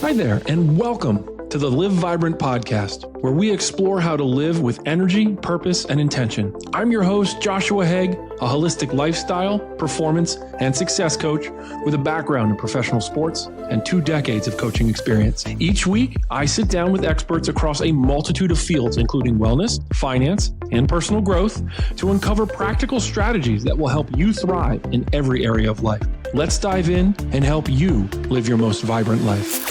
Hi there, and welcome to the Live Vibrant podcast, where we explore how to live with energy, purpose, and intention. I'm your host, Joshua Haag, a holistic lifestyle, performance, and success coach with a background in professional sports and 2 decades of coaching experience. Each week, I sit down with experts across a multitude of fields, including wellness, finance, and personal growth, to uncover practical strategies that will help you thrive in every area of life. Let's dive in and help you live your most vibrant life.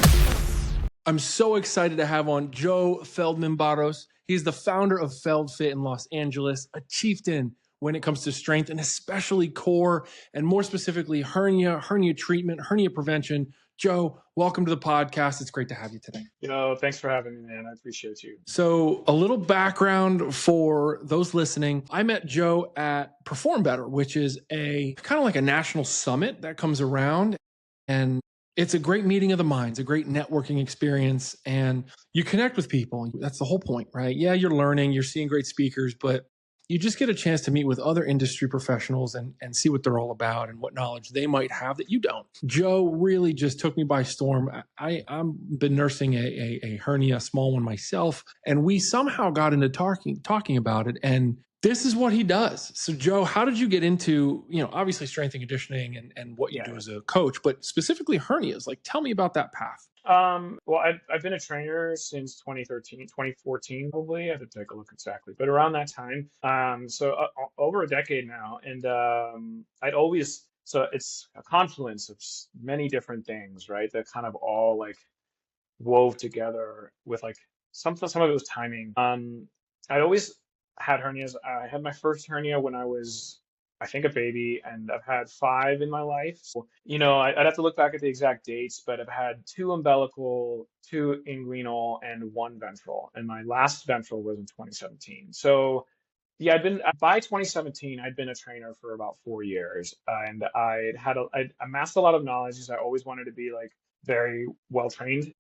I'm so excited to have on Joe Feldman. He's the founder of Feld Fit in Los Angeles, a chieftain when it comes to strength and especially core and more specifically hernia treatment, hernia prevention. Joe, welcome to the podcast. It's great to have you today. Thanks for having me, man. I appreciate you. So a little background for those listening. I met Joe at Perform Better, which is a kind of like a national summit that comes around, and it's a great meeting of the minds, a great networking experience, and you connect with people. That's the whole point, right? Yeah, you're learning, you're seeing great speakers, but you just get a chance to meet with other industry professionals and see what they're all about and what knowledge they might have that you don't. Joe really just took me by storm. I've been nursing a hernia, a small one myself, and we somehow got into talking about it. And this is what he does. So Joe, how did you get into, obviously strength and conditioning and what you do as a coach, but specifically hernias? Like, tell me about that path. Well, I've been a trainer since 2014 probably. I have to take a look exactly, but around that time, over a decade now. And so it's a confluence of many different things, right? That kind of all like wove together with like some of it was timing. I'd always had hernias. I had my first hernia when I was, I think, a baby, and I've had 5 in my life. So, I'd have to look back at the exact dates, but I've had 2 umbilical, 2 inguinal, and 1 ventral. And my last ventral was in 2017. So, yeah, by 2017, I'd been a trainer for about 4 years, and I'd amassed a lot of knowledge because I always wanted to be like very well trained.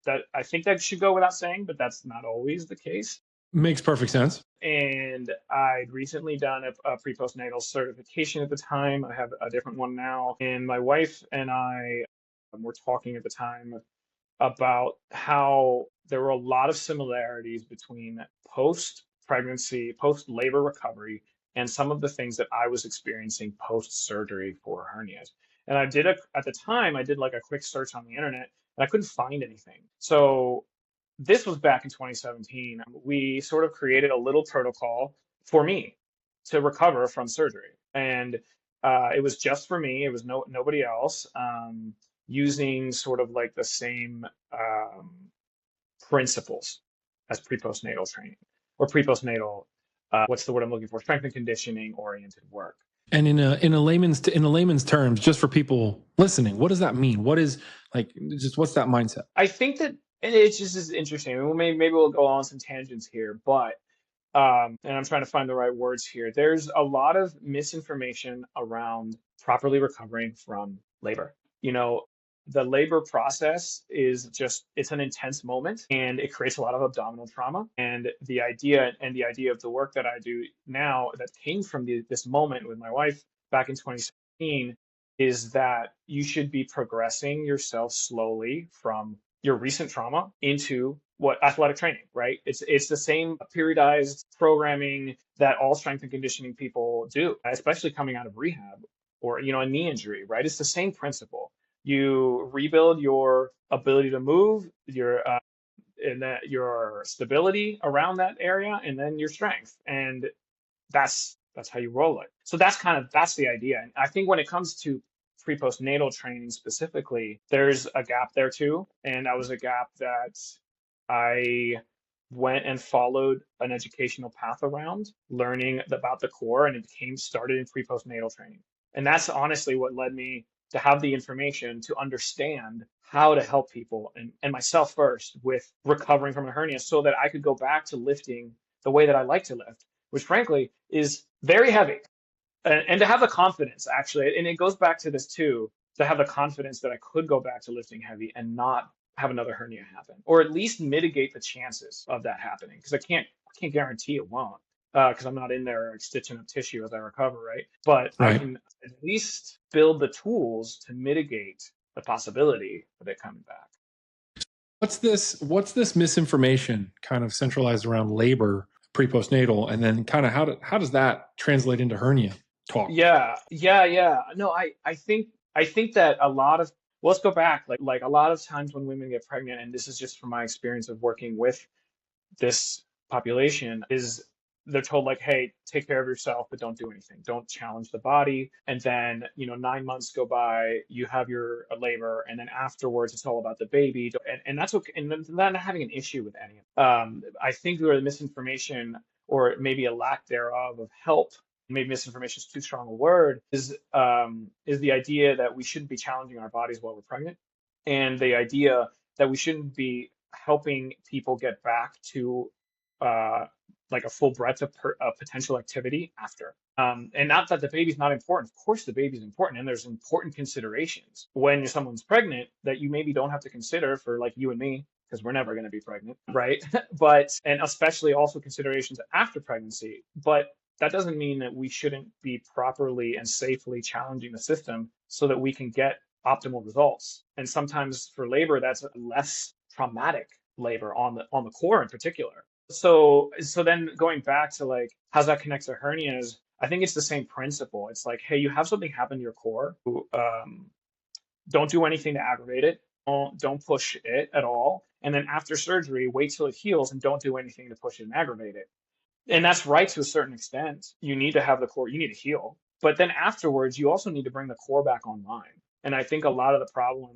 That I think that should go without saying, but that's not always the case. Makes perfect sense. And I'd recently done a pre-postnatal certification at the time. I have a different one now. And my wife and I were talking at the time about how there were a lot of similarities between post-pregnancy, post-labor recovery, and some of the things that I was experiencing post-surgery for hernias. And at the time, I did like a quick search on the internet, and I couldn't find anything. So this was back in 2017. We sort of created a little protocol for me to recover from surgery. And it was just for me. It was nobody else, using sort of like the same principles as pre-postnatal training or pre-postnatal, what's the word I'm looking for? Strength and conditioning oriented work. And in a layman's terms, just for people listening, what does that mean? What's that mindset? I think that, and it's just as interesting. Maybe we'll go on some tangents here, but and I'm trying to find the right words here. There's a lot of misinformation around properly recovering from labor. The labor process is it's an intense moment, and it creates a lot of abdominal trauma. And the idea of the work that I do now that came from this moment with my wife back in 2017 is that you should be progressing yourself slowly from your recent trauma into what athletic training, right? It's the same periodized programming that all strength and conditioning people do, especially coming out of rehab or, a knee injury, right? It's the same principle. You rebuild your ability to move, your stability around that area, and then your strength. And that's how you roll it. So that's the idea. And I think when it comes to pre-postnatal training specifically, there's a gap there too. And that was a gap that I went and followed an educational path around, learning about the core, and it started in pre-postnatal training. And that's honestly what led me to have the information to understand how to help people and myself first with recovering from a hernia so that I could go back to lifting the way that I like to lift, which frankly is very heavy. And to have the confidence, actually, and it goes back to this too, to have the confidence that I could go back to lifting heavy and not have another hernia happen, or at least mitigate the chances of that happening. Because I can't guarantee it won't, because I'm not in there stitching up tissue as I recover, right? But right. I can at least build the tools to mitigate the possibility of it coming back. What's this misinformation kind of centralized around labor pre-postnatal, and then kind of how does that translate into hernia talk? Yeah. No, I think that a lot of, well, let's go back. Like a lot of times when women get pregnant, and this is just from my experience of working with this population, is they're told like, hey, take care of yourself, but don't do anything. Don't challenge the body. And then, 9 months go by, you have your labor, and then afterwards it's all about the baby. And that's okay. And then not having an issue with any of it. I think where the misinformation, or maybe a lack thereof of help, maybe misinformation is too strong a word, is the idea that we shouldn't be challenging our bodies while we're pregnant, and the idea that we shouldn't be helping people get back to uh, like a full breadth of potential activity after. And not that the baby's not important. Of course, the baby's important, and there's important considerations when someone's pregnant that you maybe don't have to consider for like you and me, because we're never going to be pregnant, right? And especially also considerations after pregnancy. But that doesn't mean that we shouldn't be properly and safely challenging the system so that we can get optimal results. And sometimes for labor, that's less traumatic labor on the core in particular. So then going back to like how's that connect to hernias, I think it's the same principle. It's like, hey, you have something happen to your core. Don't do anything to aggravate it. Don't push it at all. And then after surgery, wait till it heals and don't do anything to push it and aggravate it. And that's right to a certain extent. You need to have the core, you need to heal. But then afterwards, you also need to bring the core back online. And I think a lot of the problem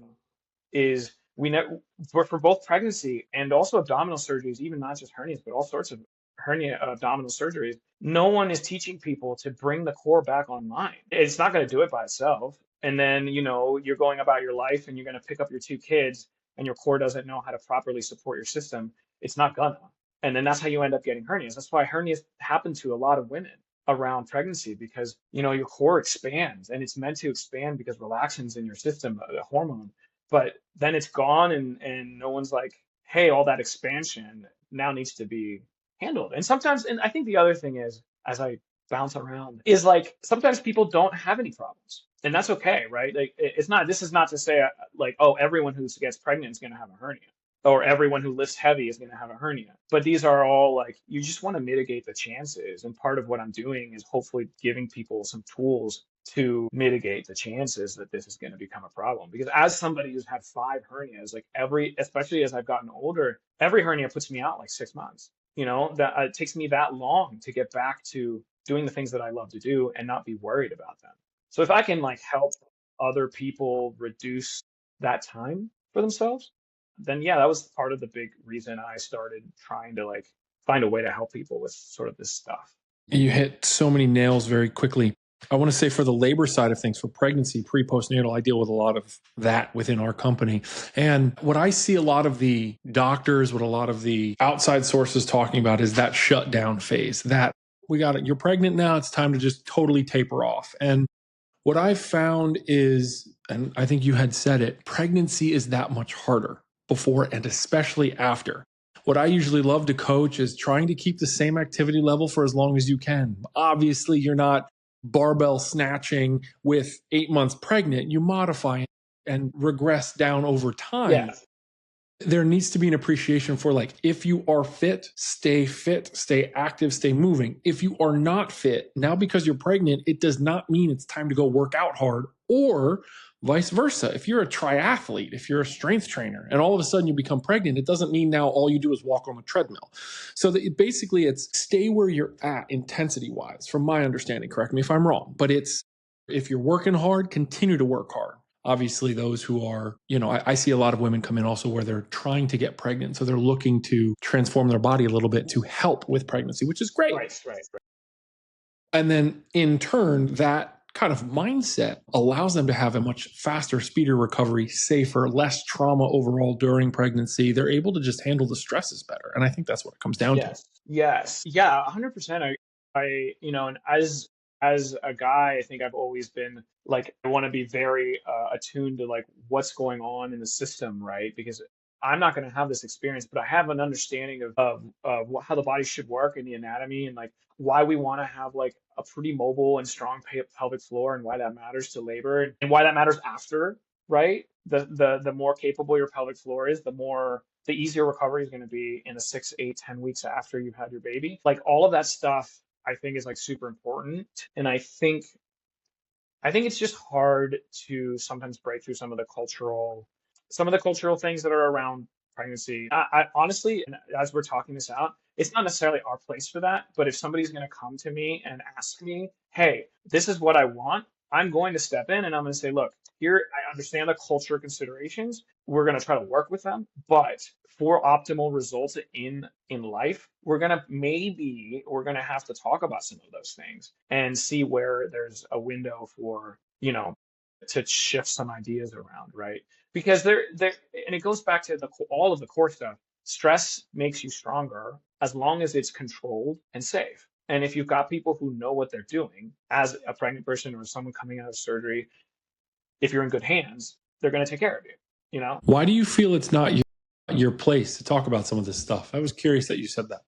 is we know for both pregnancy and also abdominal surgeries, even not just hernias, but all sorts of hernia abdominal surgeries, no one is teaching people to bring the core back online. It's not going to do it by itself. And then, you're going about your life and you're going to pick up your two kids and your core doesn't know how to properly support your system. It's not gonna. And then that's how you end up getting hernias. That's why hernias happen to a lot of women around pregnancy, because your core expands, and it's meant to expand because relaxin's in your system, a hormone, but then it's gone, and no one's like, hey, all that expansion now needs to be handled. And sometimes, and I think the other thing is, as I bounce around, is like sometimes people don't have any problems, and that's okay, right? Like it's not, this is not to say like, oh, everyone who gets pregnant is going to have a hernia, or everyone who lifts heavy is going to have a hernia. But these are all like, you just want to mitigate the chances. And part of what I'm doing is hopefully giving people some tools to mitigate the chances that this is going to become a problem. Because as somebody who's had 5 hernias, like especially as I've gotten older, every hernia puts me out like 6 months. That it takes me that long to get back to doing the things that I love to do and not be worried about them. So if I can like help other people reduce that time for themselves, then yeah, that was part of the big reason I started trying to like find a way to help people with sort of this stuff. You hit so many nails very quickly. I want to say for the labor side of things, for pregnancy, pre-postnatal, I deal with a lot of that within our company. And what I see a lot of the doctors, what a lot of the outside sources talking about is that shutdown phase, that we got it, you're pregnant now, it's time to just totally taper off. And what I've found is, and I think you had said it, pregnancy is that much harder before and especially after. What I usually love to coach is trying to keep the same activity level for as long as you can. Obviously, you're not barbell snatching with 8 months pregnant. You modify and regress down over time. Yeah. There needs to be an appreciation for like, if you are fit, stay active, stay moving. If you are not fit, now because you're pregnant, it does not mean it's time to go work out hard, or vice versa. If you're a triathlete, if you're a strength trainer, and all of a sudden you become pregnant, it doesn't mean now all you do is walk on the treadmill. So that basically it's stay where you're at intensity wise, from my understanding, correct me if I'm wrong, but it's, if you're working hard, continue to work hard. Obviously, those who are, I see a lot of women come in also where they're trying to get pregnant. So they're looking to transform their body a little bit to help with pregnancy, which is great. Right. And then in turn, that kind of mindset allows them to have a much faster, speedier recovery, safer, less trauma overall during pregnancy. They're able to just handle the stresses better. And I think that's what it comes down to. Yes. Yeah, 100%. And as a guy, I think I've always been like, I want to be very attuned to like what's going on in the system, right? Because I'm not going to have this experience, but I have an understanding of how the body should work and the anatomy, and like why we want to have like a pretty mobile and strong pelvic floor, and why that matters to labor, and why that matters after, right? the more capable your pelvic floor is, the easier recovery is going to be in the 6, 8, 10 weeks after you've had your baby. Like all of that stuff, I think is like super important. And I think it's just hard to sometimes break through some of the cultural things that are around pregnancy. I honestly, and as we're talking this out, it's not necessarily our place for that. But if somebody's going to come to me and ask me, hey, this is what I want, I'm going to step in and I'm going to say, look, here, I understand the culture considerations. We're going to try to work with them, but for optimal results in life, we're going to have to talk about some of those things and see where there's a window for, to shift some ideas around, right? Because there, and it goes back to all of the core stuff. Stress makes you stronger as long as it's controlled and safe. And if you've got people who know what they're doing, as a pregnant person or someone coming out of surgery, if you're in good hands, they're going to take care of you. Why do you feel it's not your place to talk about some of this stuff? I was curious that you said that.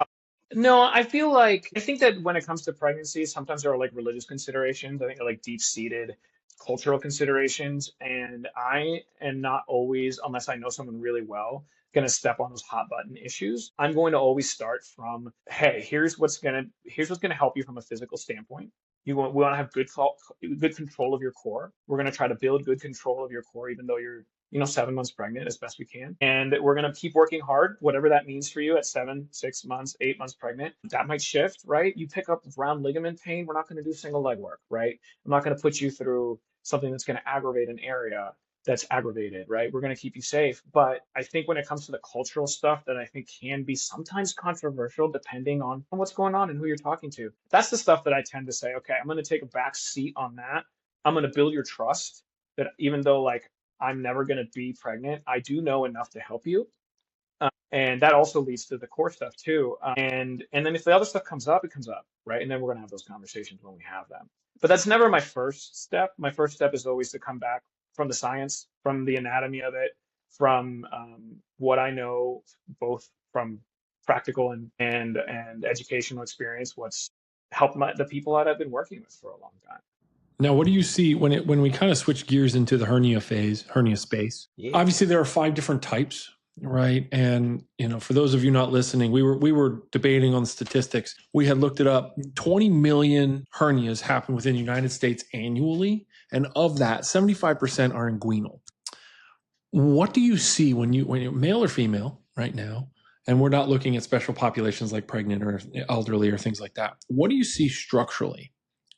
No, I think that when it comes to pregnancy, sometimes there are like religious considerations. I think they're like deep-seated cultural considerations, and I am not always, unless I know someone really well, going to step on those hot button issues. I'm going to always start from, hey, here's what's gonna help you from a physical standpoint. We want to have good control of your core. We're going to try to build good control of your core, even though you're 7 months pregnant, as best we can. And we're going to keep working hard, whatever that means for you at 7, 6 months, 8 months pregnant. That might shift, right? You pick up round ligament pain. We're not going to do single leg work, right? I'm not going to put you through something that's going to aggravate an area that's aggravated, right? We're going to keep you safe. But I think when it comes to the cultural stuff that I think can be sometimes controversial depending on what's going on and who you're talking to, that's the stuff that I tend to say, okay, I'm going to take a back seat on that. I'm going to build your trust that even though like I'm never going to be pregnant, I do know enough to help you. And that also leads to the core stuff too. And then if the other stuff comes up, it comes up, right? And then we're going to have those conversations when we have them. But that's never my first step. My first step is always to come back from the science, from the anatomy of it, from what I know, both from practical and educational experience, what's helped the people that I've been working with for a long time. Now, what do you see when we kind of switch gears into the hernia space? Yeah. Obviously, there are 5 different types, right? And for those of you not listening, we were debating on the statistics. We had looked it up. 20 million hernias happen within the United States annually, and of that, 75% are inguinal. What do you see when you're male or female right now? And we're not looking at special populations like pregnant or elderly or things like that. What do you see structurally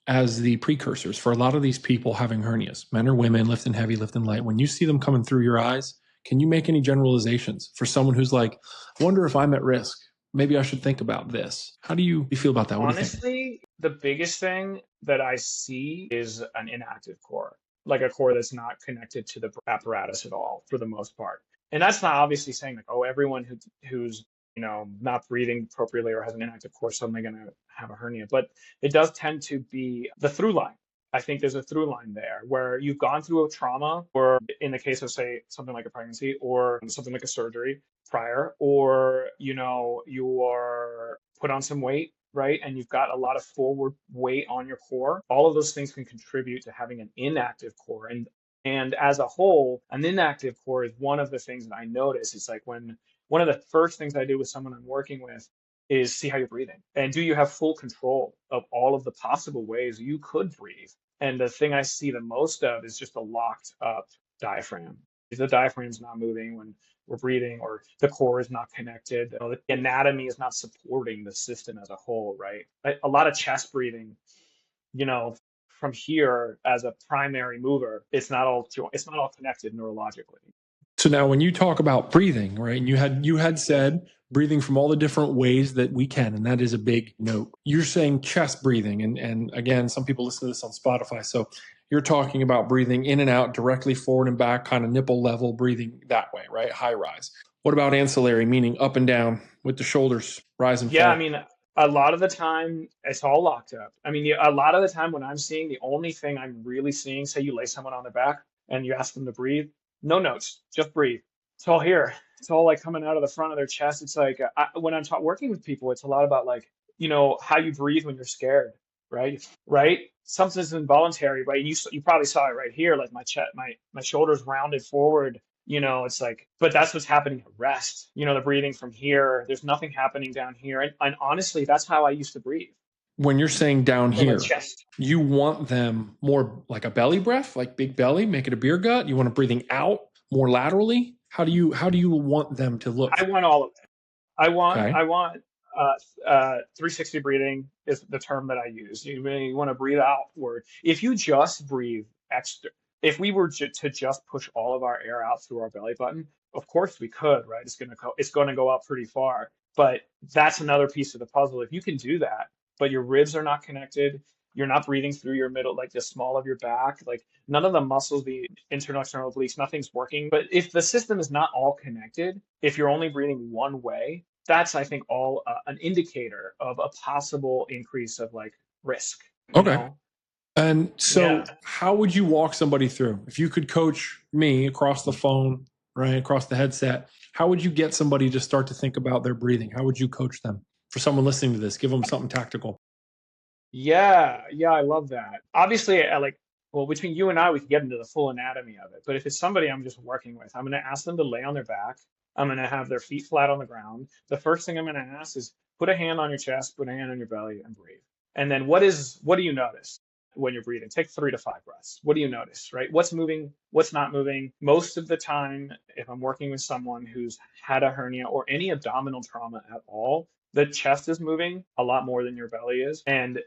as the precursors for a lot of these people having hernias, men or women, lifting heavy, lifting light? When you see them coming through your eyes, can you make any generalizations for someone who's like, I wonder if I'm at risk? Maybe I should think about this. How do you feel about that? What Honestly, the biggest thing that I see is an inactive core, like a core that's not connected to the apparatus at all for the most part. And that's not obviously saying like, oh, everyone who's not breathing appropriately or has an inactive core is suddenly going to have a hernia. But it does tend to be the through line. I think there's a through line there where you've gone through a trauma, or in the case of, say, something like a pregnancy or something like a surgery prior, or, you are put on some weight, right? And you've got a lot of forward weight on your core. All of those things can contribute to having an inactive core. And as a whole, an inactive core is one of the things that I notice. It's like when one of the first things I do with someone I'm working with is see how you're breathing. And do you have full control of all of the possible ways you could breathe? And the thing I see the most of is just a locked up diaphragm. If the diaphragm's not moving when we're breathing, or the core is not connected, the anatomy is not supporting the system as a whole, right? A lot of chest breathing, from here as a primary mover, it's not all connected neurologically. So now when you talk about breathing, right, and you had said breathing from all the different ways that we can, and that is a big note. You're saying chest breathing, and again, some people listen to this on Spotify, so you're talking about breathing in and out, directly forward and back, kind of nipple level breathing that way, right? High rise. What about ancillary, meaning up and down with the shoulders, rise and fall? Yeah, I mean, a lot of the time it's all locked up. I mean, a lot of the time when I'm seeing, the only thing I'm really seeing, say you lay someone on their back and you ask them to breathe, no notes, just breathe. It's all here. It's all like coming out of the front of their chest. It's like when I'm working with people, it's a lot about like, how you breathe when you're scared, right? Right? Something's involuntary, right? You probably saw it right here, like my chest, my shoulders rounded forward. It's like, but that's what's happening at rest. The breathing from here, there's nothing happening down here. And honestly, that's how I used to breathe When you're saying down from a here, chest. you want them more like a belly breath, like big belly, make it a beer gut. You want them breathing out more laterally. How do you want them to look? I want all of it. Okay. I want 360 breathing is the term that I use. You want to breathe outward. If you just breathe extra, if we were to just push all of our air out through our belly button, of course we could, right? It's going to go up pretty far. But that's another piece of the puzzle. If you can do that, but your ribs are not connected, you're not breathing through your middle, like the small of your back, like none of the muscles, the internal external obliques, nothing's working. But if the system is not all connected, if you're only breathing one way, that's, I think, all an indicator of a possible increase of like risk, you Okay. know? And so, Yeah. how would you walk somebody through? If you could coach me across the phone, right, across the headset, how would you get somebody to start to think about their breathing? How would you coach them? For someone listening to this, give them something tactical. Yeah. Yeah. I love that. Obviously, well, between you and I, we can get into the full anatomy of it. But if it's somebody I'm just working with, I'm going to ask them to lay on their back. I'm going to have their feet flat on the ground. The first thing I'm going to ask is put a hand on your chest, put a hand on your belly, and breathe. And then what do you notice when you're breathing? Take 3 to 5 breaths. What do you notice, right? What's moving? What's not moving? Most of the time, if I'm working with someone who's had a hernia or any abdominal trauma at all, the chest is moving a lot more than your belly is. And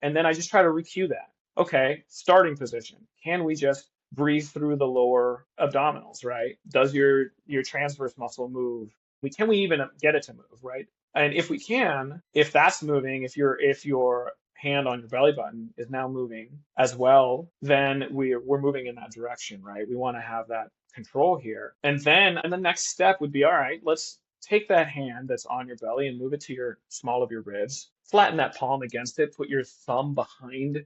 then I just try to recue that. Okay, starting position. Can we just breathe through the lower abdominals, right? Does your transverse muscle move? Can we even get it to move, right? And if we can, if that's moving, if your hand on your belly button is now moving as well, then we're moving in that direction, right? We want to have that control here. And the next step would be, all right, let's take that hand that's on your belly and move it to your small of your ribs. Flatten that palm against it. Put your thumb behind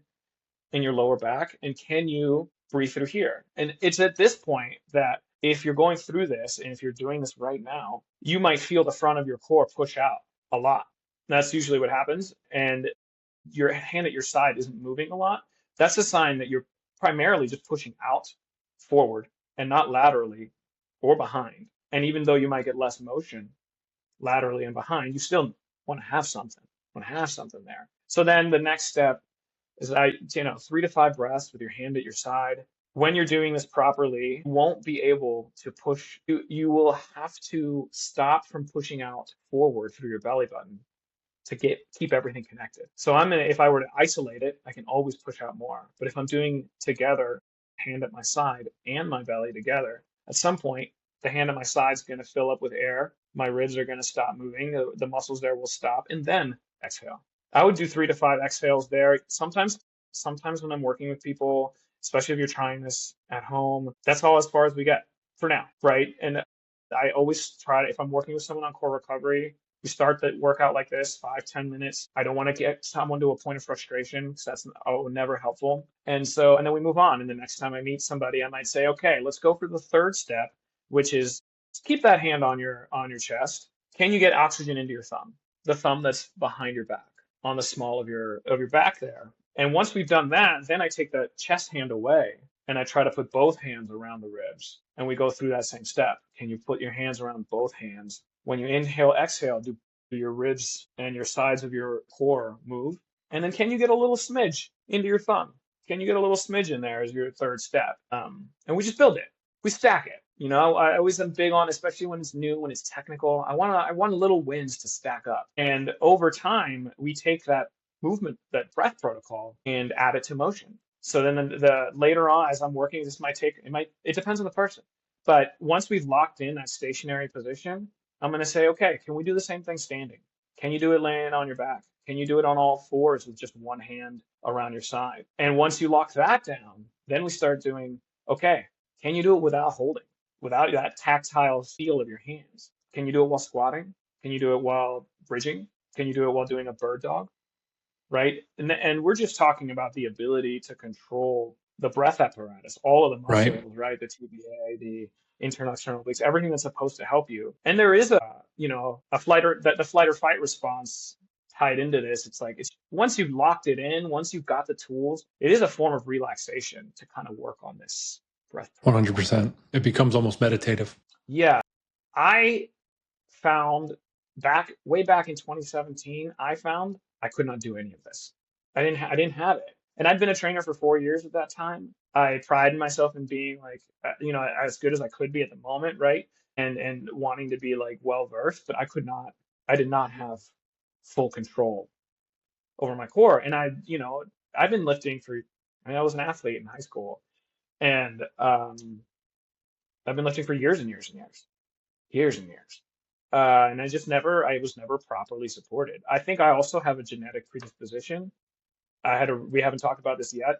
in your lower back, and can you breathe through here? And it's at this point that if you're going through this and if you're doing this right now, you might feel the front of your core push out a lot. That's usually what happens. And your hand at your side isn't moving a lot. That's a sign that you're primarily just pushing out forward and not laterally or behind. And even though you might get less motion laterally and behind, you still want to have something there. So then the next step is 3 to 5 breaths with your hand at your side. When you're doing this properly, you won't be able to push. You will have to stop from pushing out forward through your belly button to keep everything connected. So if I were to isolate it, I can always push out more. But if I'm doing together, hand at my side and my belly together, at some point, the hand at my side is going to fill up with air. My ribs are going to stop moving. The muscles there will stop, and then exhale. I would do 3 to 5 exhales there. Sometimes when I'm working with people, especially if you're trying this at home, that's all as far as we get for now, right? And I always try to, if I'm working with someone on core recovery, we start the workout like this, 5-10 minutes. I don't want to get someone to a point of frustration because that's never helpful. And then we move on. And the next time I meet somebody, I might say, okay, let's go for the third step, which is keep that hand on your chest. Can you get oxygen into your thumb? The thumb that's behind your back, on the small of your back there. And once we've done that, then I take the chest hand away and I try to put both hands around the ribs. And we go through that same step. Can you put your hands around both hands? When you inhale, exhale, do your ribs and your sides of your core move? And then can you get a little smidge into your thumb? Can you get a little smidge in there as your third step? And we just build it. We stack it. I always am big on, especially when it's new, when it's technical, I want little wins to stack up. And over time, we take that movement, that breath protocol, and add it to motion. So then the later on, as I'm working, it depends on the person. But once we've locked in that stationary position, I'm going to say, okay, can we do the same thing standing? Can you do it laying on your back? Can you do it on all fours with just one hand around your side? And once you lock that down, then we start doing, okay, can you do it without holding, without that tactile feel of your hands? Can you do it while squatting? Can you do it while bridging? Can you do it while doing a bird dog? Right? And we're just talking about the ability to control the breath apparatus, all of the Right. muscles, right? The TBA, the internal external obliques, everything that's supposed to help you. And there is the flight or fight response tied into this. It's like it's once you've locked it in, once you've got the tools, it is a form of relaxation to kind of work on this breath. 100%. It becomes almost meditative. Yeah, I found way back in 2017, I found I could not do any of this. I didn't have it. And I'd been a trainer for 4 years at that time. I prided myself in being like, as good as I could be at the moment, right? And wanting to be like well versed, but I did not have full control over my core. And I've been lifting I was an athlete in high school, and I've been lifting for years and years and years, years and years. And I was never properly supported. I think I also have a genetic predisposition. We haven't talked about this yet,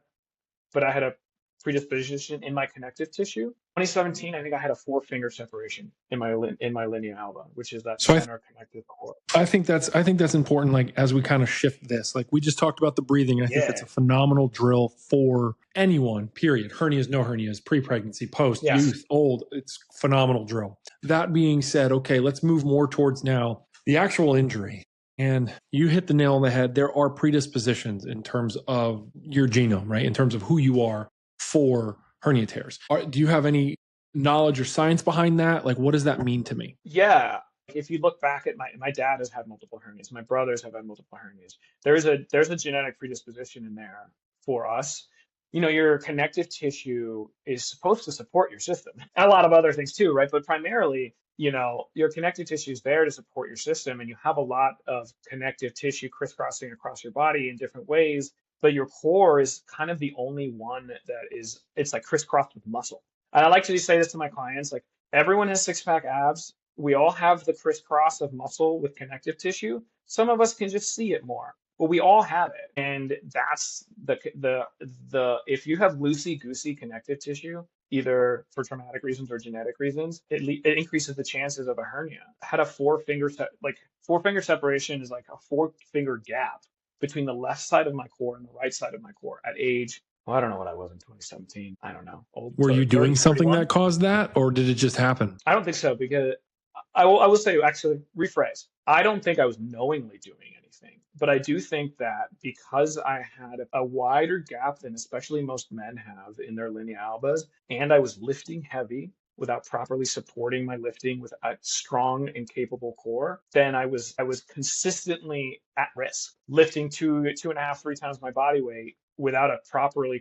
but I had a predisposition in my connective tissue. 2017, I think I had a 4-finger separation in my linea alba, which is that center connective core. I think that's important. Like, as we kind of shift this, like we just talked about the breathing. I think that's a phenomenal drill for anyone, period. Hernias, no hernias, pre-pregnancy, post, youth, old. It's phenomenal drill. That being said, okay, let's move more towards now the actual injury. And you hit the nail on the head. There are predispositions in terms of your genome, right? In terms of who you are for hernia tears. Do you have any knowledge or science behind that? Like, what does that mean to me? Yeah. If you look back at my dad has had multiple hernias. My brothers have had multiple hernias. There's a genetic predisposition in there for us. Your connective tissue is supposed to support your system. And a lot of other things too, right? But primarily, your connective tissue is there to support your system, and you have a lot of connective tissue crisscrossing across your body in different ways. But your core is kind of the only one it's like crisscrossed with muscle. And I like to say this to my clients, like everyone has 6-pack abs. We all have the crisscross of muscle with connective tissue. Some of us can just see it more, but we all have it. And that's if you have loosey-goosey connective tissue, either for traumatic reasons or genetic reasons, it increases the chances of a hernia. I had a 4-finger separation is like a 4-finger gap between the left side of my core and the right side of my core at age, well, I don't know what I was in 2017. I don't know. Were you doing something that caused that, or did it just happen? I don't think so, because I will say, actually, rephrase. I don't think I was knowingly doing anything, but I do think that because I had a wider gap than especially most men have in their linea albas, and I was lifting heavy without properly supporting my lifting with a strong and capable core, then I was consistently at risk, lifting 2.5, 3 times my body weight without a properly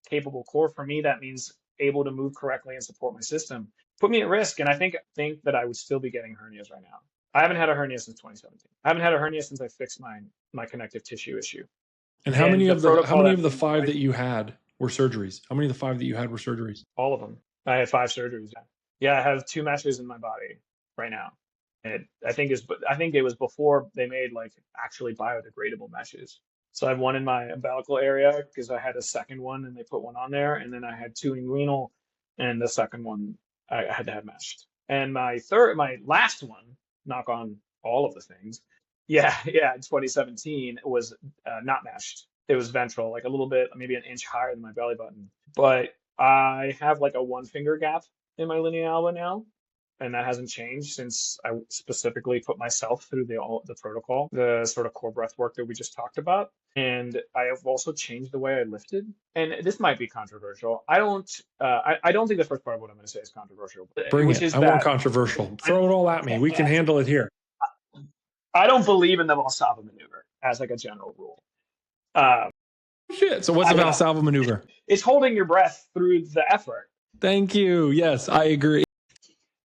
capable core. For me, that means able to move correctly and support my system. Put me at risk, and I think that I would still be getting hernias right now. I haven't had a hernia since 2017. I haven't had a hernia since I fixed my connective tissue issue. And how many of the 5 that you had were surgeries? How many of the 5 that you had were surgeries? All of them. I had 5 surgeries. Yeah, I have 2 meshes in my body right now. And I think it was before they made like actually biodegradable meshes. So I have one in my umbilical area because I had a second one and they put one on there, and then I had 2 inguinal, and the second one I had to have meshed. And my last one, knock on all of the things, in 2017 was not meshed. It was ventral, like a little bit, maybe an inch higher than my belly button. But I have like a 1-finger gap in my linea alba now, and that hasn't changed since I specifically put myself through the protocol, the sort of core breath work that we just talked about. And I have also changed the way I lifted. And this might be controversial. I don't think the first part of what I'm going to say is controversial. Bring it. I want controversial. Throw it all at me. We can handle it here. I don't believe in the Valsalva maneuver as like a general rule. Shit. So what's the Valsalva maneuver? It's holding your breath through the effort. Thank you. Yes, I agree.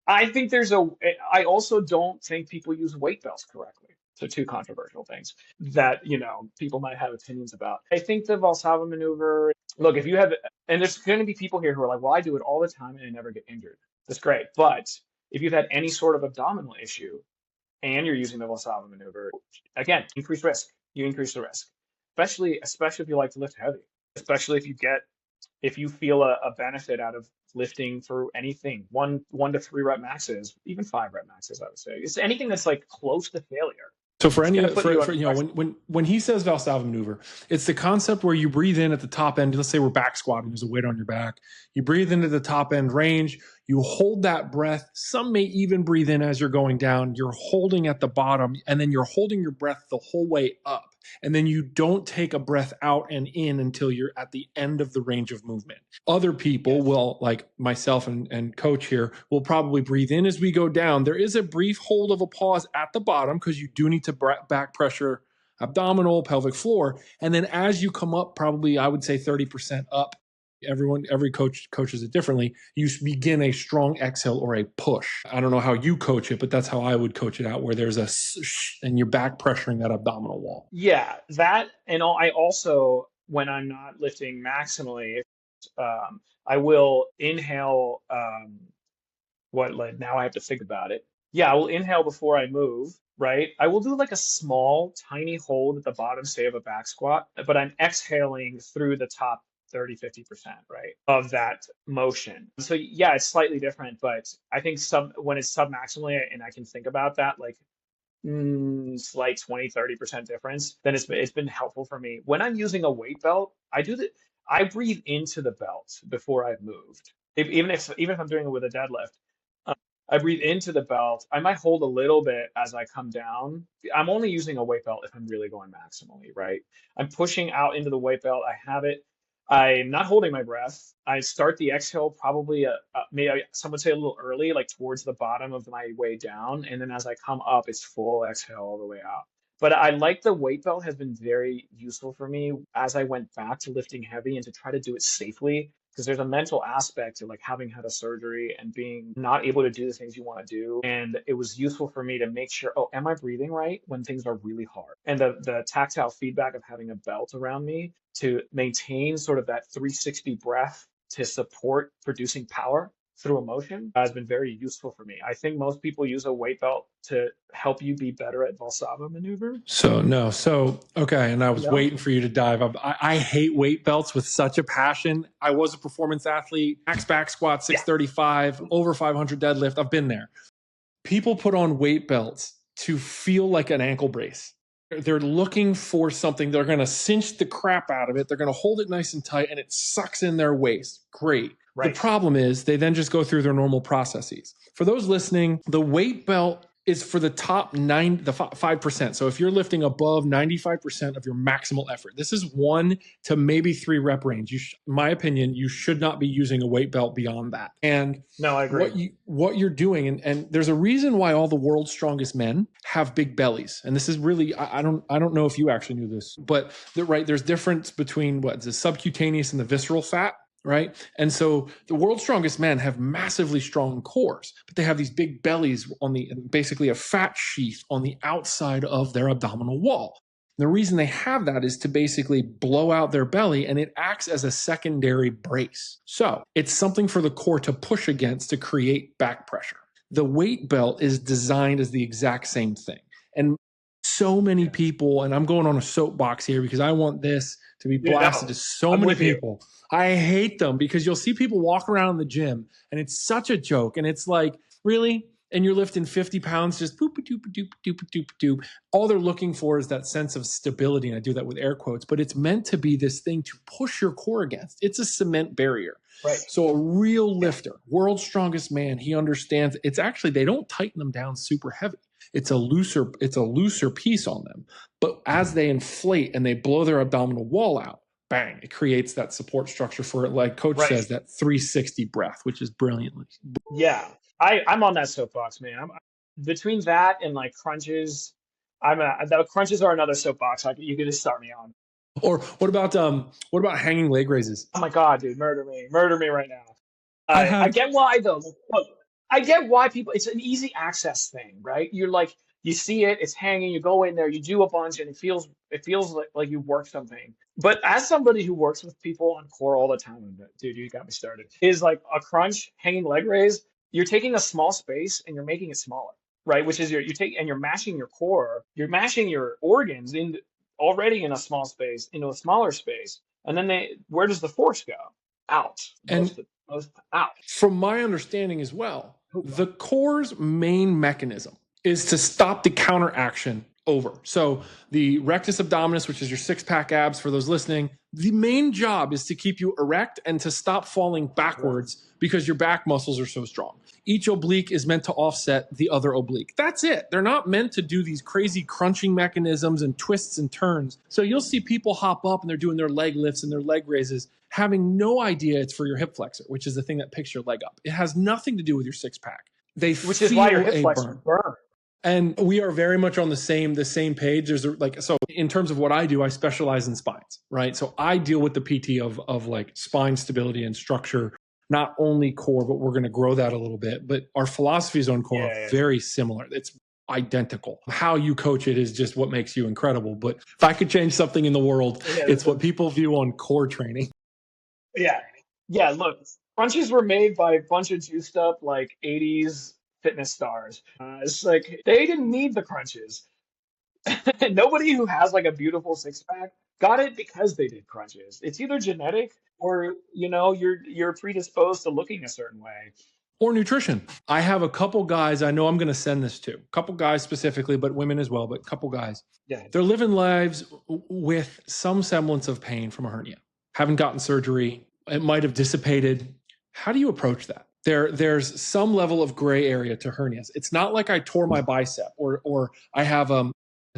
I think I also don't think people use weight belts correctly. So 2 controversial things that, people might have opinions about. I think the Valsalva maneuver, look, if you have, and there's going to be people here who are like, well, I do it all the time and I never get injured. That's great. But if you've had any sort of abdominal issue and you're using the Valsalva maneuver, again, increase risk. You increase the risk, especially if you like to lift heavy, especially if you feel a benefit out of lifting for anything, 1 to 3 rep maxes, even 5 rep maxes, I would say. It's anything that's like close to failure. So for It's any going to put you on when he says Valsalva maneuver, it's the concept where you breathe in at the top end. Let's say we're back squatting, there's a weight on your back. You breathe into the top end range. You hold that breath. Some may even breathe in as you're going down. You're holding at the bottom, and then you're holding your breath the whole way up. And then you don't take a breath out and in until you're at the end of the range of movement. Other people will, like myself and coach here, will probably breathe in as we go down. There is a brief hold of a pause at the bottom because you do need to back pressure abdominal, pelvic floor. And then as you come up, probably I would say 30% up. Every coach coaches it differently. You begin a strong exhale or a push. I don't know how you coach it, but that's how I would coach it out, where there's a and you're back pressuring that abdominal wall. Yeah, that, and I also, when I'm not lifting maximally, I will inhale. Like now I have to think about it. Yeah, I will inhale before I move, right? I will do like a small, tiny hold at the bottom, say of a back squat, but I'm exhaling through the top 30-50%, right, of that motion. So yeah, it's slightly different, but I think when it's sub maximally and I can think about that, like slight 20-30% difference, then it's been helpful for me. When I'm using a weight belt, I breathe into the belt before I've moved. Even if I'm doing it with a deadlift, I breathe into the belt. I might hold a little bit as I come down. I'm only using a weight belt if I'm really going maximally, right? I'm pushing out into the weight belt. I have it. I'm not holding my breath. I start the exhale probably maybe some would say a little early, like towards the bottom of my way down, and then as I come up, it's full exhale all the way out. But I like the weight belt has been very useful for me as I went back to lifting heavy and to try to do it safely, because there's a mental aspect to like having had a surgery and being not able to do the things you want to do. And it was useful for me to make sure, oh, am I breathing right when things are really hard? And the tactile feedback of having a belt around me to maintain sort of that 360 breath to support producing power through emotion has been very useful for me. I think most people use a weight belt to help you be better at Valsalva maneuver. Okay, and I was waiting for you to dive up. I hate weight belts with such a passion. I was a performance athlete, max back squat, 635, over 500 deadlift. I've been there. People put on weight belts to feel like an ankle brace. They're looking for something. They're going to cinch the crap out of it. They're going to hold it nice and tight, and it sucks in their waist. Great. Right. The problem is they then just go through their normal processes. For those listening, the weight belt is for the top 5%. So if you're lifting above 95% of your maximal effort, this is 1 to maybe 3 rep range. In my opinion, you should not be using a weight belt beyond that. And no, I agree. What you're doing, and there's a reason why all the world's strongest men have big bellies. And this is really, I don't know if you actually knew this, but there's difference between the subcutaneous and the visceral fat. Right. And so the world's strongest men have massively strong cores, but they have these big bellies basically a fat sheath on the outside of their abdominal wall. And the reason they have that is to basically blow out their belly, and it acts as a secondary brace. So it's something for the core to push against to create back pressure. The weight belt is designed as the exact same thing. And so many people, and I'm going on a soapbox here because I want this to be blasted to so many people. I hate them because you'll see people walk around in the gym and it's such a joke. And it's like, really? And you're lifting 50 pounds, just boop, doop, doop, doop, doop, doop. All they're looking for is that sense of stability. And I do that with air quotes, but it's meant to be this thing to push your core against. It's a cement barrier. Right. So a real lifter, world's strongest man, he understands it's actually, they don't tighten them down super heavy. It's a looser piece on them. But as they inflate and they blow their abdominal wall out, bang, it creates that support structure for it. Like Coach says, that 360 breath, which is brilliantly. Yeah, I'm on that soapbox, man. I'm between that and like crunches. The crunches are another soapbox. You can just start me on. Or what about hanging leg raises? Oh my God, dude, murder me right now. I get why though. Look, I get why people. It's an easy access thing, right? You're like, you see it, it's hanging. You go in there, you do a bunch, and it feels like you work something. But as somebody who works with people on core all the time, dude, you got me started. Is like a crunch, hanging leg raise. You're taking a small space and you're making it smaller, right? Which is you're mashing your core, you're mashing your organs in already in a small space into a smaller space, and then where does the force go? Out. Out. From my understanding as well, the core's main mechanism is to stop the counteraction over. So the rectus abdominis, which is your six-pack abs for those listening, the main job is to keep you erect and to stop falling backwards because your back muscles are so strong. Each oblique is meant to offset the other oblique. That's it. They're not meant to do these crazy crunching mechanisms and twists and turns. So you'll see people hop up and they're doing their leg lifts and their leg raises, having no idea it's for your hip flexor, which is the thing that picks your leg up. It has nothing to do with your six-pack. Which is why your hip flexor burn. And we are very much on the same page. There's so in terms of what I do, I specialize in spines, right? So I deal with the PT of like spine stability and structure, not only core, but we're going to grow that a little bit. But our philosophies on core are very similar. It's identical. How you coach it is just what makes you incredible. But if I could change something in the world, it's what people view on core training. Yeah. Look, crunches were made by a bunch of juiced up like 80s fitness stars. It's like they didn't need the crunches. Nobody who has like a beautiful six pack got it because they did crunches. It's either genetic or you're predisposed to looking a certain way. Or nutrition. I have a couple guys I know I'm going to send this to. A couple guys specifically, but women as well, but a couple guys. Yeah. They're living lives with some semblance of pain from a hernia. Haven't gotten surgery. It might have dissipated. How do you approach that? There's some level of gray area to hernias. It's not like I tore my bicep or I have a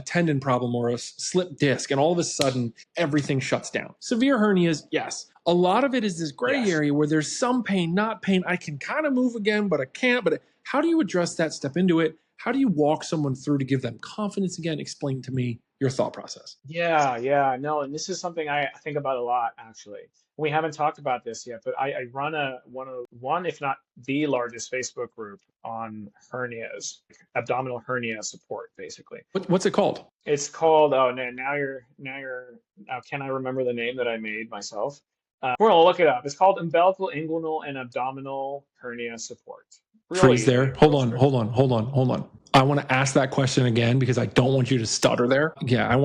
tendon problem or a slip disc and all of a sudden everything shuts down. Severe hernias, yes. A lot of it is this gray area where there's some pain, not pain. I can kind of move again, but I can't. But how do you address that, step into it? How do you walk someone through to give them confidence again? Explain to me your thought process. No, and this is something I think about a lot, actually. We haven't talked about this yet, but I run one, if not the largest Facebook group on hernias, abdominal hernia support, basically. What's it called? It's called, can I remember the name that I made myself? We're gonna look it up. It's called Umbilical, Inguinal, and Abdominal Hernia Support. Really Freeze there. Hold on. I want to ask that question again because I don't want you to stutter there. Yeah, I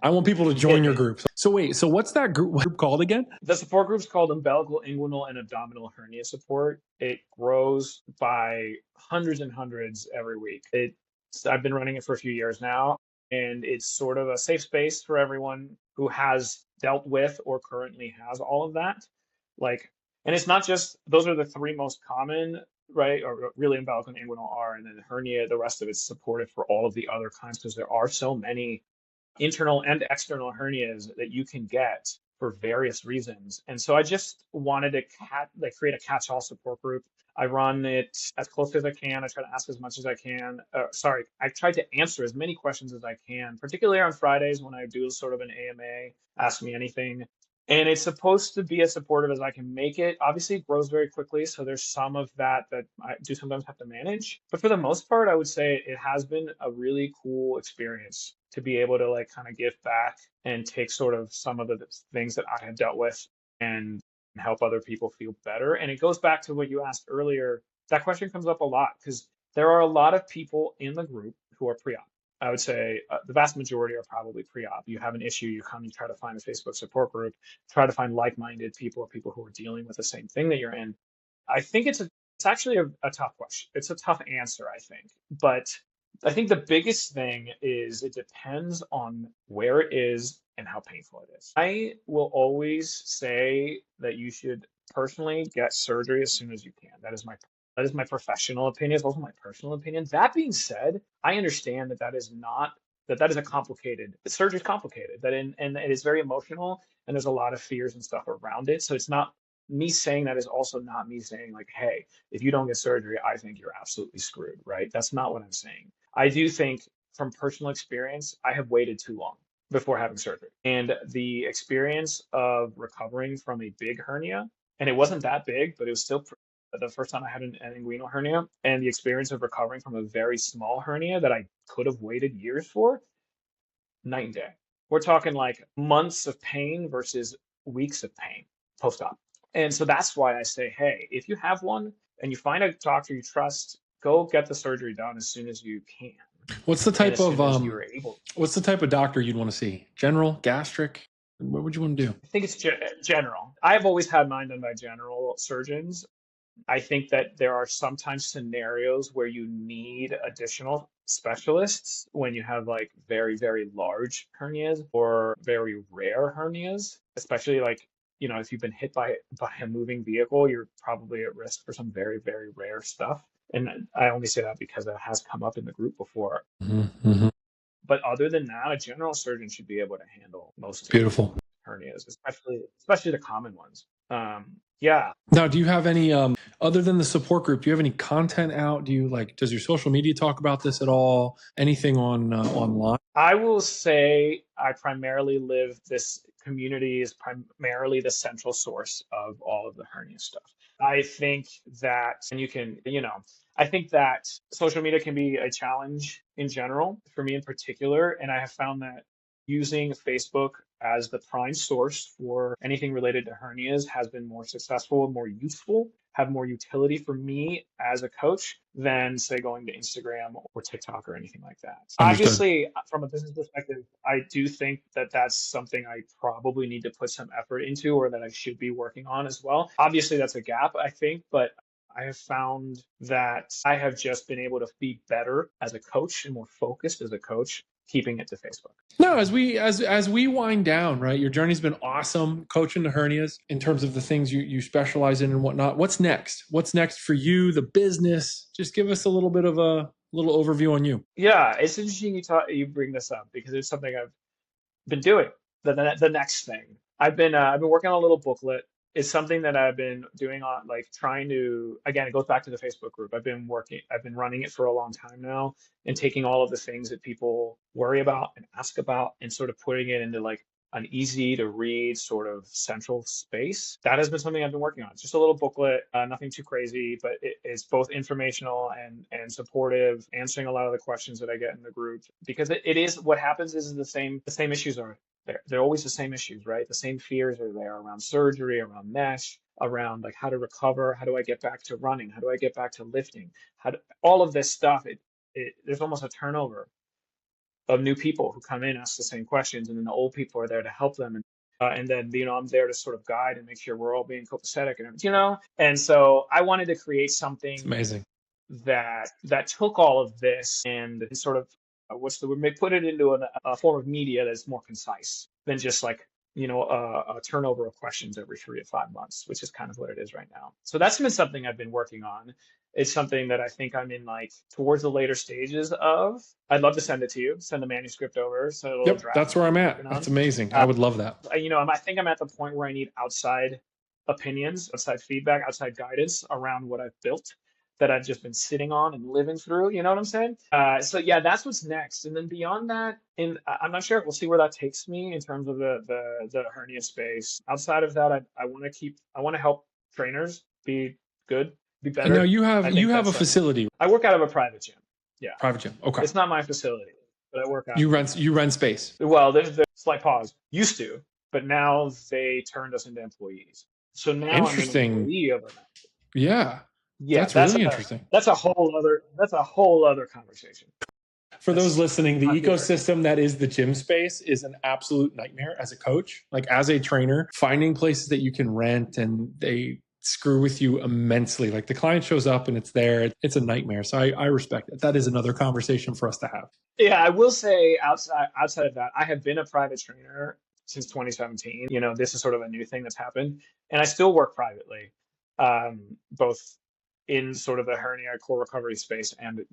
want people to join your group. So what's that group called again? The support group's called Umbilical, Inguinal, and Abdominal Hernia Support. It grows by hundreds and hundreds every week. I've been running it for a few years now, and it's sort of a safe space for everyone who has dealt with or currently has all of that. And it's not just, those are the three most common, right? Or really umbilical and inguinal are, and then hernia, the rest of it's supported for all of the other kinds because there are so many internal and external hernias that you can get for various reasons. And so I just wanted to create a catch-all support group. I run it as close as I can. I try to ask as much as I can. I try to answer as many questions as I can, particularly on Fridays when I do sort of an AMA, Ask Me Anything. And it's supposed to be as supportive as I can make it. Obviously, it grows very quickly, so there's some of that I do sometimes have to manage. But for the most part, I would say it has been a really cool experience to be able to kind of give back and take sort of some of the things that I have dealt with and help other people feel better. And it goes back to what you asked earlier. That question comes up a lot because there are a lot of people in the group who are pre-op. I would say the vast majority are probably pre-op. You have an issue, you try to find a Facebook support group, try to find like-minded people or people who are dealing with the same thing that you're in. I think it's actually a tough question. It's a tough answer, I think. But I think the biggest thing is it depends on where it is and how painful it is. I will always say that you should personally get surgery as soon as you can. That is my professional opinion. It's also my personal opinion. That being said, I understand that is a complicated, surgery is complicated, and it is very emotional, and there's a lot of fears and stuff around it. So it's not me saying that is also not me saying hey, if you don't get surgery, I think you're absolutely screwed, right? That's not what I'm saying. I do think from personal experience, I have waited too long before having surgery. And the experience of recovering from a big hernia, and it wasn't that big, but it was still the first time I had an inguinal hernia, and the experience of recovering from a very small hernia that I could have waited years for, night and day. We're talking months of pain versus weeks of pain post-op. And so that's why I say, hey, if you have one and you find a doctor you trust, go get the surgery done as soon as you can. What's the type of doctor you'd want to see? General, gastric? What would you want to do? I think it's general. I've always had mine done by general surgeons. I think that there are sometimes scenarios where you need additional specialists when you have like very, very large hernias or very rare hernias, especially like, if you've been hit by a moving vehicle, you're probably at risk for some very, very rare stuff. And I only say that because it has come up in the group before. Mm-hmm. But other than that, a general surgeon should be able to handle most Beautiful. hernias, especially the common ones. Yeah. Now, do you have any, other than the support group, do you have any content out? Does your social media talk about this at all? Anything on online? I will say I primarily live this community is primarily the central source of all of the hernia stuff. I think that, and I think that social media can be a challenge in general for me in particular. And I have found that using Facebook as the prime source for anything related to hernias has been more successful, more useful, have more utility for me as a coach than, say, going to Instagram or TikTok or anything like that. Understood. Obviously, from a business perspective, I do think that that's something I probably need to put some effort into or that I should be working on as well. Obviously, that's a gap, I think, but I have found that I have just been able to be better as a coach and more focused as a coach, keeping it to Facebook. No, as we wind down, right? Your journey's been awesome coaching the hernias in terms of the things you specialize in and whatnot. What's next? What's next for you, the business? Just give us a little bit of a little overview on you. Yeah, it's interesting you bring this up because it's something I've been doing. The next thing I've been working on a little booklet. It's something that I've been doing on like trying to, again, it goes back to the Facebook group. I've been running it for a long time now and taking all of the things that people worry about and ask about and sort of putting it into like an easy to read sort of central space. That has been something I've been working on. It's just a little booklet, nothing too crazy, but it's both informational and supportive, answering a lot of the questions that I get in the group because it is what happens is the same issues are there. They're always the same issues, right? The same fears are there around surgery, around mesh, around like how to recover, how do I get back to running, how do I get back to lifting, all of this stuff. There's almost a turnover of new people who come in, ask the same questions, and then the old people are there to help them. And then, I'm there to sort of guide and make sure we're all being copacetic and everything, And so I wanted to create something It's amazing that took all of this and sort of put it into a form of media that's more concise than just like a turnover of questions every 3 to 5 months, which is kind of what it is right now. So that's been something I've been working on. It's something that I think I'm in like towards the later stages of. I'd love to send it to you, send the manuscript over. So yep, that's where I'm at. That's amazing. I would love that. I think I'm at the point where I need outside opinions, outside feedback, outside guidance around what I've built that I've just been sitting on and living through. You know what I'm saying? So yeah, that's what's next. And then beyond that, I'm not sure. We'll see where that takes me in terms of the hernia space. Outside of that, I want to help trainers be good, be better. And now you have a facility. I work out of a private gym. Yeah. Private gym. Okay. It's not my facility, but I work out. You rent space. Well, there's a slight pause. Used to, but now they turned us into employees. So now interesting. I'm an employee of it. Yeah. Yeah, that's really interesting. That's a whole other conversation. For those listening, the ecosystem that is the gym space is an absolute nightmare as a coach. Like as a trainer, finding places that you can rent and they screw with you immensely. Like the client shows up and it's there. It's a nightmare. So I respect it. That is another conversation for us to have. Yeah, I will say outside of that, I have been a private trainer since 2017. This is sort of a new thing that's happened. And I still work privately, both in sort of the hernia core recovery space and,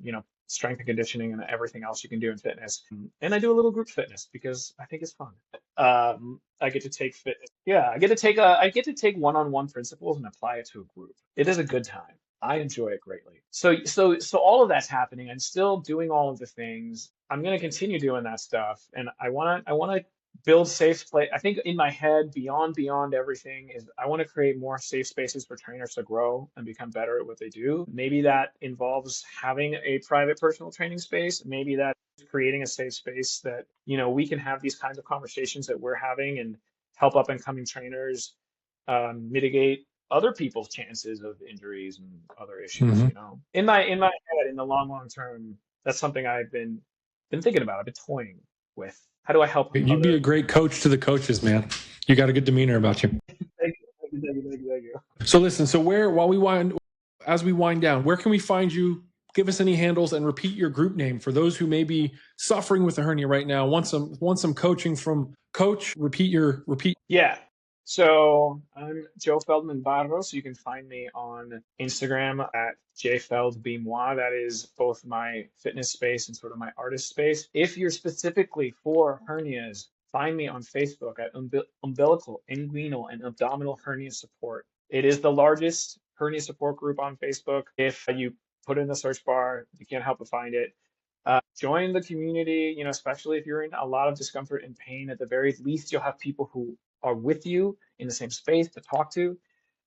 strength and conditioning and everything else you can do in fitness. And I do a little group fitness because I think it's fun. I get to take fitness. Yeah, I get to take one-on-one principles and apply it to a group. It is a good time. I enjoy it greatly. So all of that's happening. I'm still doing all of the things. I'm going to continue doing that stuff. And I want to build safe place. I think in my head, beyond everything is I want to create more safe spaces for trainers to grow and become better at what they do. Maybe that involves having a private personal training space. Maybe that's creating a safe space that, we can have these kinds of conversations that we're having and help up and coming trainers mitigate other people's chances of injuries and other issues. Mm-hmm. In my head, in the long term, that's something I've been thinking about. I've been toying with. How do I help? You'd be a great coach to the coaches, man. You got a good demeanor about you. Thank you. So listen, while we wind as we wind down, where can we find you? Give us any handles and repeat your group name for those who may be suffering with a hernia right now. Want some coaching from Coach? Repeat. Yeah. So I'm Joe Feldman Barros. You can find me on Instagram at jfeldbmois. That is both my fitness space and sort of my artist space. If you're specifically for hernias, find me on Facebook at Umbilical, Inguinal, and Abdominal Hernia Support. It is the largest hernia support group on Facebook. If you put in the search bar, you can't help but find it. Join the community, especially if you're in a lot of discomfort and pain. At the very least, you'll have people who are with you in the same space to talk to.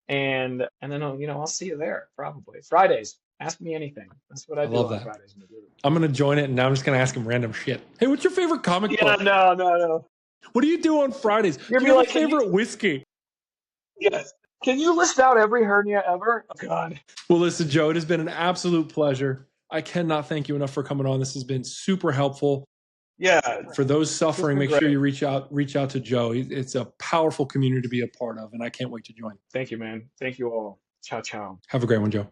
And then, I'll see you there probably. Fridays, ask me anything. That's what I do on Fridays in the group. I'm going to join it, and now I'm just going to ask him random shit. Hey, what's your favorite comic book? No. What do you do on Fridays? Do you have a favorite whiskey? Yes. Can you list out every hernia ever? Oh, God. Well, listen, Joe, it has been an absolute pleasure. I cannot thank you enough for coming on. This has been super helpful. Yeah. For those suffering, make sure you reach out to Joe. It's a powerful community to be a part of, and I can't wait to join. Thank you, man. Thank you all. Ciao, ciao. Have a great one, Joe.